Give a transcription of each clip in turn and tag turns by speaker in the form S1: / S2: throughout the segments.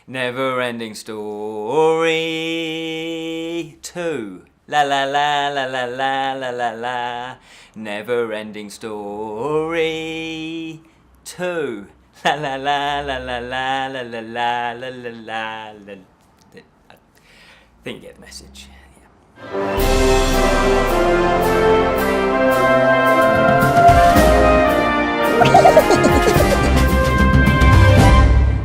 S1: NeverEnding Story 2. La la la la la la la la la. NeverEnding Story 2. La la la la la la la la la la la la. I think you get the message.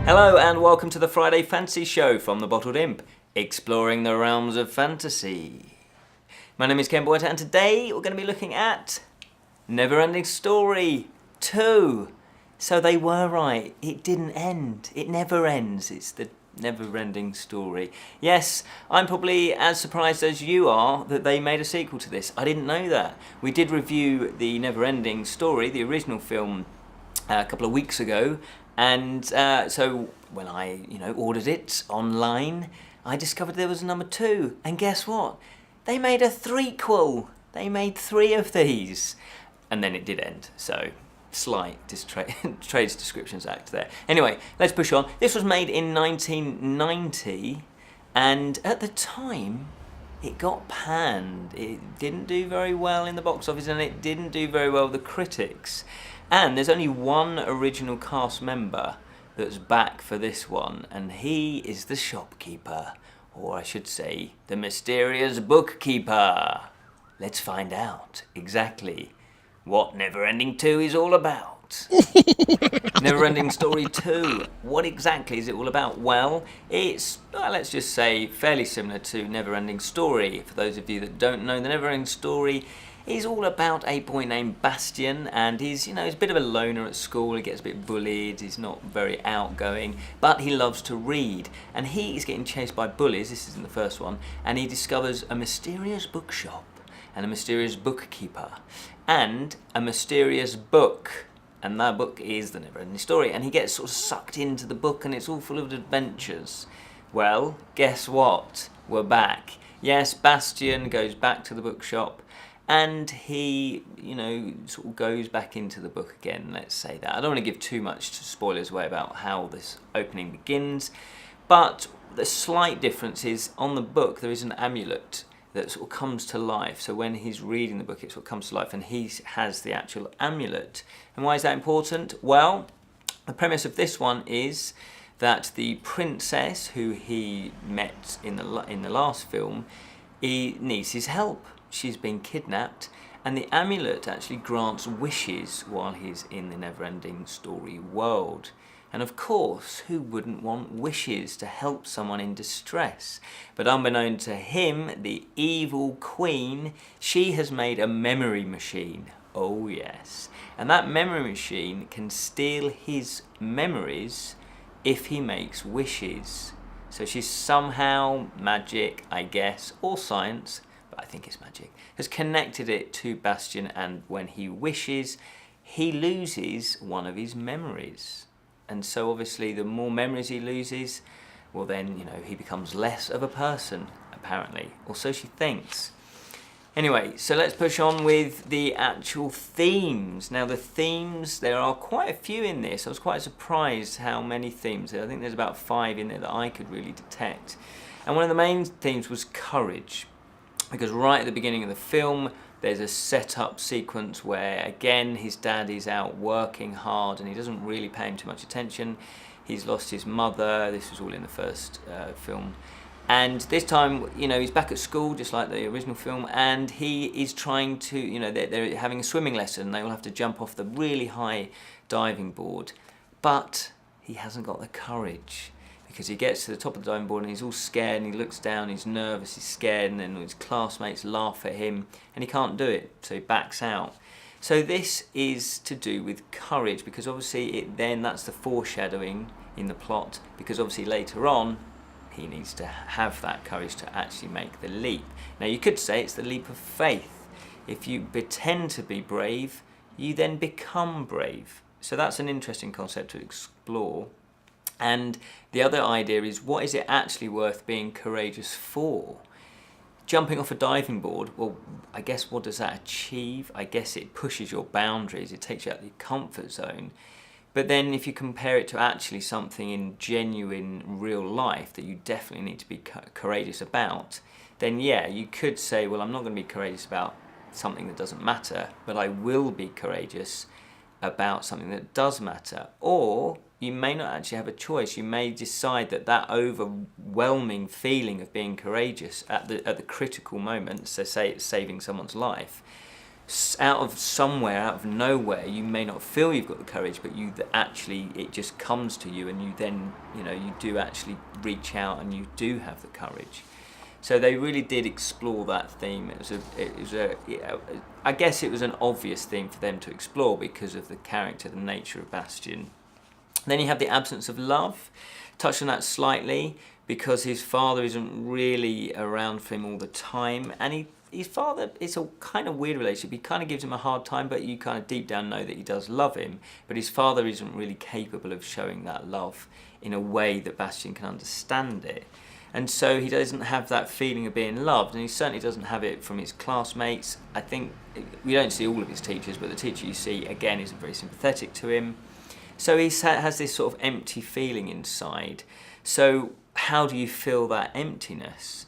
S1: Hello and welcome to the Friday Fantasy Show from the Bottled Imp, exploring the realms of fantasy. My name is Ken Boyd and today we're going to be looking at NeverEnding Story 2. So they were right, it didn't end, it never ends, it's the NeverEnding Story. Yes, I'm probably as surprised as you are that they made a sequel to this. I didn't know that. We did review the NeverEnding Story, the original film, a couple of weeks ago. And so when I, ordered it online, I discovered there was a number 2. And guess what? They made a threequel. They made 3 of these. And then it did end. So slight Trades Descriptions Act there. Anyway, let's push on. This was made in 1990. And at the time, it got panned. It didn't do very well in the box office. And it didn't do very well with the critics. And there's only one original cast member that's back for this one, and he is the shopkeeper, or I should say, the mysterious bookkeeper. Let's find out exactly what NeverEnding 2 is all about. NeverEnding Story 2, what exactly is it all about? Well, it's, let's just say, fairly similar to NeverEnding Story. For those of you that don't know, the NeverEnding Story is all about a boy named Bastian, and he's, he's a bit of a loner at school. He gets a bit bullied, he's not very outgoing, but he loves to read. And he is getting chased by bullies, this is in the first one, and he discovers a mysterious bookshop, and a mysterious bookkeeper, and a mysterious book. And that book is the NeverEnding Story, and he gets sort of sucked into the book, and it's all full of adventures. Well, guess what? We're back. Yes, Bastian goes back to the bookshop, and he, sort of goes back into the book again, let's say that. I don't want to give too much spoilers away about how this opening begins, but the slight difference is on the book there is an amulet that sort of comes to life. So when he's reading the book, it sort of comes to life, and he has the actual amulet. And why is that important? Well, the premise of this one is that the princess who he met in the last film, he needs his help. She's been kidnapped, and the amulet actually grants wishes while he's in the NeverEnding Story world. And of course, who wouldn't want wishes to help someone in distress? But unbeknown to him, the evil queen, she has made a memory machine. Oh yes. And that memory machine can steal his memories if he makes wishes. So she's somehow, magic, I guess, or science, I think it's magic, has connected it to Bastian, and when he wishes, he loses one of his memories. And so obviously the more memories he loses, well then, he becomes less of a person, apparently. Or so she thinks. Anyway, so let's push on with the actual themes. Now the themes, there are quite a few in this. I was quite surprised how many themes. I think there's about 5 in there that I could really detect. And one of the main themes was courage. Because right at the beginning of the film, there's a set-up sequence where, again, his dad is out working hard and he doesn't really pay him too much attention. He's lost his mother. This was all in the first film. And this time, he's back at school, just like the original film, and he is trying to, they're having a swimming lesson. They all have to jump off the really high diving board. But he hasn't got the courage, because he gets to the top of the diving board and he's all scared, and he looks down, he's nervous, he's scared, and then his classmates laugh at him and he can't do it, so he backs out. So this is to do with courage, because obviously that's the foreshadowing in the plot, because obviously later on he needs to have that courage to actually make the leap. Now you could say it's the leap of faith. If you pretend to be brave, you then become brave. So that's an interesting concept to explore. And the other idea is, what is it actually worth being courageous for? Jumping off a diving board, well, I guess what does that achieve? I guess it pushes your boundaries, it takes you out of your comfort zone. But then if you compare it to actually something in genuine real life that you definitely need to be courageous about, then yeah, you could say, well, I'm not going to be courageous about something that doesn't matter, but I will be courageous about something that does matter. Or you may not actually have a choice. You may decide that that overwhelming feeling of being courageous at the critical moment, so say it's saving someone's life, out of somewhere, out of nowhere, you may not feel you've got the courage, but it just comes to you, and you then, you do actually reach out and you do have the courage. So they really did explore that theme. I guess it was an obvious theme for them to explore because of the character, the nature of Bastian. Then you have the absence of love. Touched on that slightly because his father isn't really around for him all the time, and his father, it's a kind of weird relationship. He kind of gives him a hard time, but you kind of deep down know that he does love him. But his father isn't really capable of showing that love in a way that Bastian can understand it. And so he doesn't have that feeling of being loved, and he certainly doesn't have it from his classmates. I think we don't see all of his teachers, but the teacher you see, again, isn't very sympathetic to him. So he has this sort of empty feeling inside. So how do you fill that emptiness?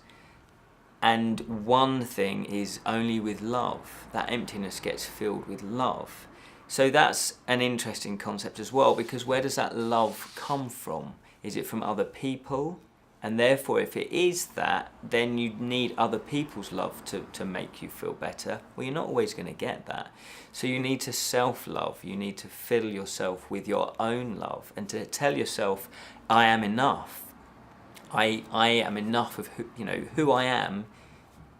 S1: And one thing is only with love. That emptiness gets filled with love. So that's an interesting concept as well, because where does that love come from? Is it from other people? And therefore, if it is that, then you need other people's love to make you feel better. Well, you're not always going to get that. So you need to self-love. You need to fill yourself with your own love and to tell yourself, I am enough. I am enough of who I am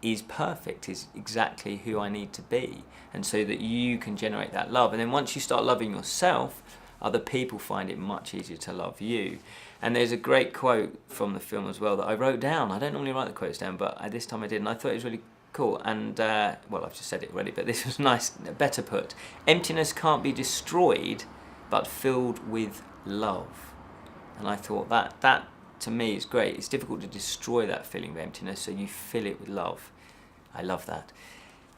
S1: is perfect, is exactly who I need to be. And so that you can generate that love. And then once you start loving yourself, other people find it much easier to love you. And there's a great quote from the film as well that I wrote down. I don't normally write the quotes down, but this time I did, and I thought it was really cool. And, well, I've just said it already, but this was nice, better put. Emptiness can't be destroyed, but filled with love. And I thought that to me is great. It's difficult to destroy that feeling of emptiness, so you fill it with love. I love that.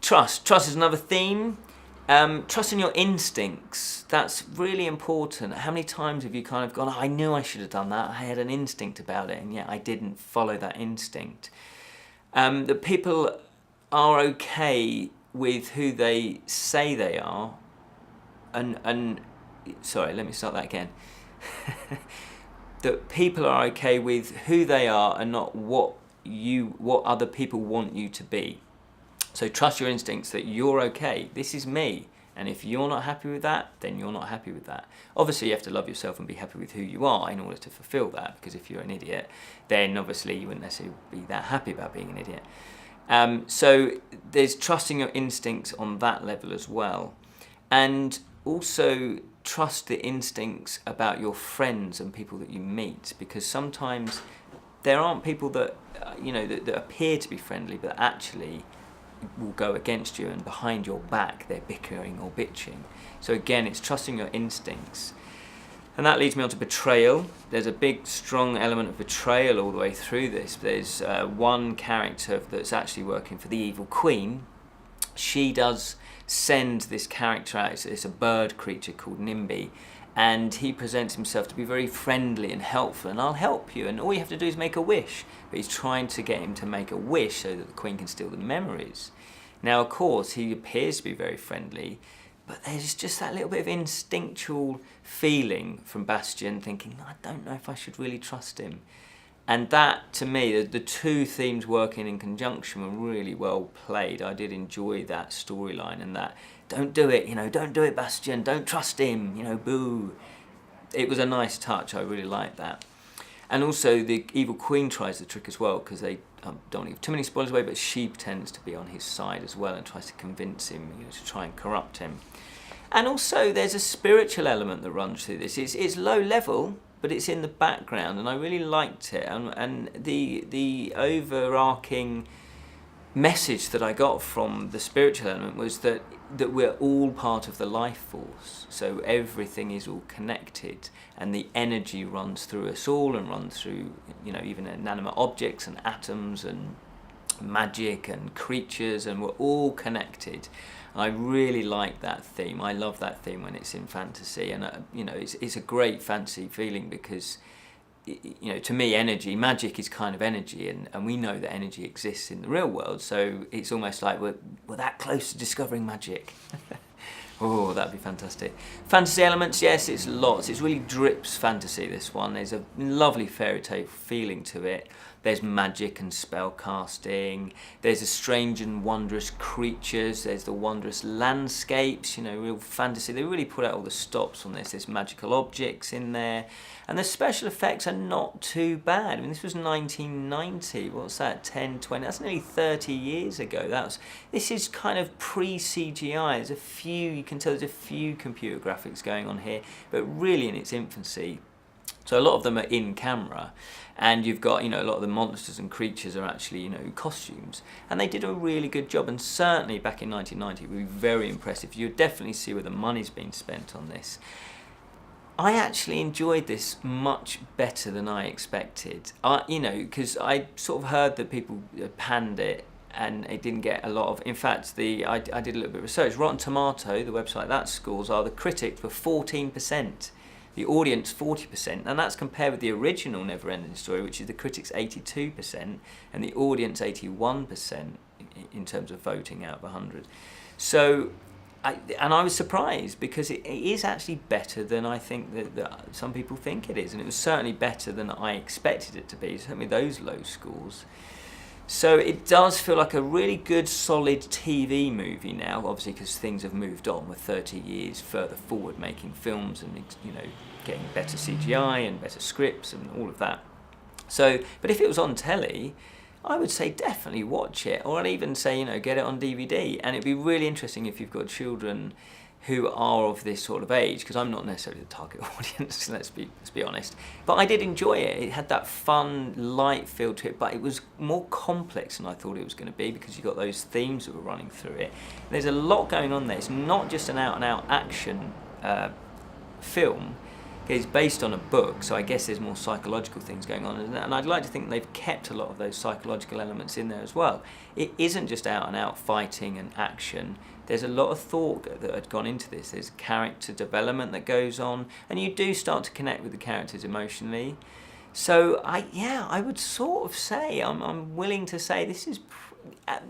S1: Trust. Trust is another theme. Trust in your instincts. That's really important. How many times have you kind of gone, I knew I should have done that. I had an instinct about it, and yet I didn't follow that instinct. That people are okay with who they say they are, and sorry, let me start that again. That people are okay with who they are and not what other people want you to be. So trust your instincts that you're okay. This is me. And if you're not happy with that, then you're not happy with that. Obviously, you have to love yourself and be happy with who you are in order to fulfill that, because if you're an idiot, then obviously you wouldn't necessarily be that happy about being an idiot. So there's trusting your instincts on that level as well. And also trust the instincts about your friends and people that you meet, because sometimes there aren't people that, that appear to be friendly, but actually will go against you, and behind your back they're bickering or bitching. So again, it's trusting your instincts. And that leads me on to betrayal. There's a big, strong element of betrayal all the way through this. There's one character that's actually working for the evil queen. She does send this character out. It's a bird creature called Nimby, and he presents himself to be very friendly and helpful, and I'll help you, and all you have to do is make a wish. But he's trying to get him to make a wish so that the queen can steal the memories. Now, of course, he appears to be very friendly, but there's just that little bit of instinctual feeling from Bastian thinking, I don't know if I should really trust him. And that, to me, the two themes working in conjunction were really well played. I did enjoy that storyline, and that, don't do it, don't do it, Bastian, don't trust him, boo. It was a nice touch, I really liked that. And also the evil queen tries the trick as well, because they don't want to give too many spoilers away, but she tends to be on his side as well and tries to convince him, to try and corrupt him. And also there's a spiritual element that runs through this. It's low level, but it's in the background, and I really liked it. And the overarching message that I got from the spiritual element was that we're all part of the life force. So everything is all connected, and the energy runs through us all and runs through, even inanimate objects and atoms and magic and creatures, and we're all connected. I really like that theme. I love that theme when it's in fantasy, and you know, it's a great fantasy feeling because, you know, to me, magic is kind of energy, and we know that energy exists in the real world, so it's almost like we're that close to discovering magic. Oh, that'd be fantastic. Fantasy elements, yes, it's lots. It really drips fantasy, this one. There's a lovely fairy tale feeling to it. There's magic and spell casting. There's the strange and wondrous creatures. There's the wondrous landscapes, you know, real fantasy. They really put out all the stops on this. There's magical objects in there. And the special effects are not too bad. I mean, this was 1990. What's that, 10, 20? That's nearly 30 years ago. This is kind of pre-CGI. There's a few, you can tell there's a few computer graphics going on here, but really in its infancy. So a lot of them are in camera, and you've got, you know, a lot of the monsters and creatures are actually, you know, costumes, and they did a really good job. And certainly back in 1990, it would be very impressive. You'd definitely see where the money's been spent on this. I actually enjoyed this much better than I expected. You know, because I sort of heard that people panned it and it didn't get a lot of. In fact, I did a little bit of research. Rotten Tomato, the website that scores, are the critics were 14%. The audience 40%, and that's compared with the original NeverEnding Story, which is the critics 82% and the audience 81% in terms of voting out of 100. So, I was surprised because it is actually better than I think that some people think it is, and it was certainly better than I expected it to be, certainly those low scores. So it does feel like a really good, solid TV movie now, obviously because things have moved on. We're 30 years further forward making films and, you know, getting better CGI and better scripts and all of that. So, but if it was on telly, I would say definitely watch it, or I'd even say, you know, get it on DVD. And it'd be really interesting if you've got children who are of this sort of age, because I'm not necessarily the target audience, let's be honest. But I did enjoy it. It had that fun, light feel to it, but it was more complex than I thought it was going to be because you got those themes that were running through it. There's a lot going on there. It's not just an out-and-out action film. It's based on a book, so I guess there's more psychological things going on, and I'd like to think they've kept a lot of those psychological elements in there as well. It isn't just out-and-out fighting and action. There's a lot of thought that had gone into this. There's character development that goes on, and you do start to connect with the characters emotionally. So I would sort of say, I'm willing to say this is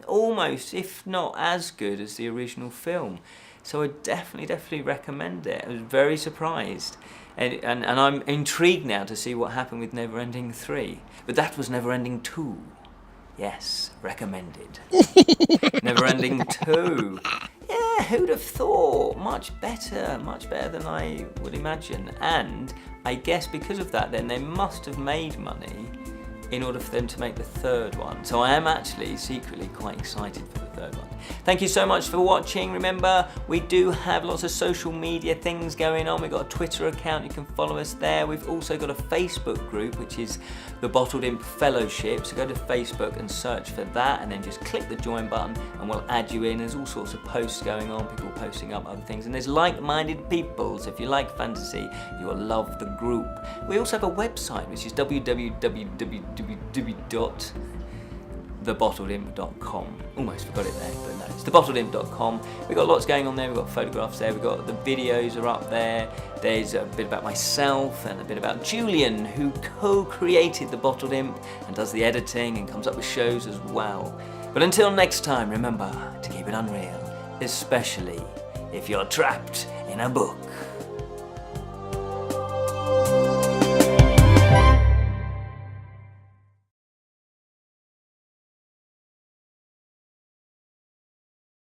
S1: almost, if not as good as the original film. So I definitely recommend it. I was very surprised. And I'm intrigued now to see what happened with NeverEnding 3. But that was NeverEnding 2. Yes, recommended. NeverEnding 2. Yeah, who'd have thought? Much better than I would imagine. And I guess because of that, then they must have made money in order for them to make the third one. So I am actually secretly quite excited for the third one. Thank you so much for watching. Remember, we do have lots of social media things going on. We've got a Twitter account, you can follow us there. We've also got a Facebook group, which is the Bottled Imp Fellowship. So go to Facebook and search for that, and then just click the join button and we'll add you in. There's all sorts of posts going on, people posting up other things, and there's like-minded people. So if you like fantasy, you will love the group. We also have a website, which is www.thebottledimp.com. Almost forgot it there, but no, it's thebottledimp.com. We've got lots going on there. We've got photographs there. We've got the videos are up there. There's a bit about myself and a bit about Julian, who co-created the Bottled Imp and does the editing and comes up with shows as well. But until next time, remember to keep it unreal, especially if you're trapped in a book.